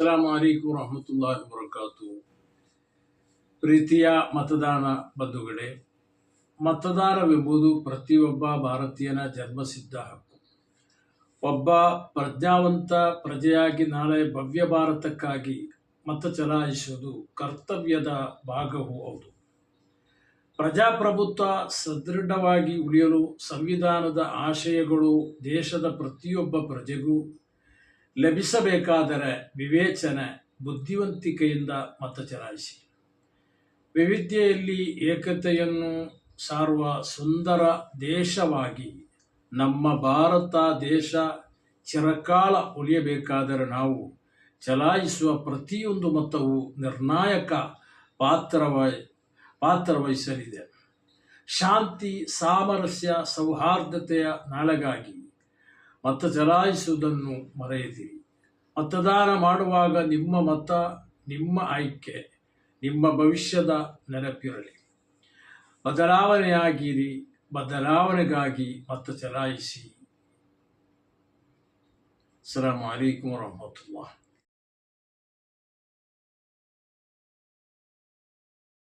ಅಸ್ಸಲಾಮು ಅಲೈಕುಂ ವರಹಮತುಲ್ಲಾಹಿ ವಬರಕಾತು. ಪ್ರೀತಿಯ ಮತದಾನ ಬಂಧುಗಳೇ, ಮತದಾನವೆಂಬುದು ಪ್ರತಿಯೊಬ್ಬ ಭಾರತೀಯನ ಜನ್ಮಸಿದ್ಧ ಹಕ್ಕು. ಒಬ್ಬ ಪ್ರಜ್ಞಾವಂತ ಪ್ರಜೆಯಾಗಿ ನಾಳೆ ಭವ್ಯ ಭಾರತಕ್ಕಾಗಿ ಮತ ಚಲಾಯಿಸುವುದು ಕರ್ತವ್ಯದ ಭಾಗವೂ ಹೌದು. ಪ್ರಜಾಪ್ರಭುತ್ವ ಸದೃಢವಾಗಿ ಉಳಿಯಲು ಸಂವಿಧಾನದ ಆಶಯಗಳು ದೇಶದ ಪ್ರತಿಯೊಬ್ಬ ಪ್ರಜೆಗೂ ಲಭಿಸಬೇಕಾದರೆ ವಿವೇಚನೆ, ಬುದ್ಧಿವಂತಿಕೆಯಿಂದ ಮತ ಚಲಾಯಿಸಿ. ವಿವಿಧತೆಯಲ್ಲಿ ಏಕತೆಯನ್ನು ಸಾರುವ ಸುಂದರ ದೇಶವಾಗಿ ನಮ್ಮ ಭಾರತ ದೇಶ ಚಿರಕಾಲ ಉಳಿಯಬೇಕಾದರೆ ನಾವು ಚಲಾಯಿಸುವ ಪ್ರತಿಯೊಂದು ಮತವು ನಿರ್ಣಾಯಕ ಪಾತ್ರವಹಿಸಲಿದೆ. ಶಾಂತಿ, ಸಾಮರಸ್ಯ, ಸೌಹಾರ್ದತೆಯ ನಾಳೆಗಾಗಿ ಮತ ಚಲಾಯಿಸುವುದನ್ನು ಮರೆಯದಿರಿ. ಮತದಾನ ಮಾಡುವಾಗ ನಿಮ್ಮ ಮತ, ನಿಮ್ಮ ಆಯ್ಕೆ, ನಿಮ್ಮ ಭವಿಷ್ಯದ ನೆನಪಿರಲಿ. ಬದಲಾವಣೆಯಾಗಿರಿ, ಬದಲಾವಣೆಗಾಗಿ ಮತ ಚಲಾಯಿಸಿ. ಅಸ್ಸಲಾಮು ಅಲೈಕುಂ ವರಹಮತುಲ್ಲಾಹ್.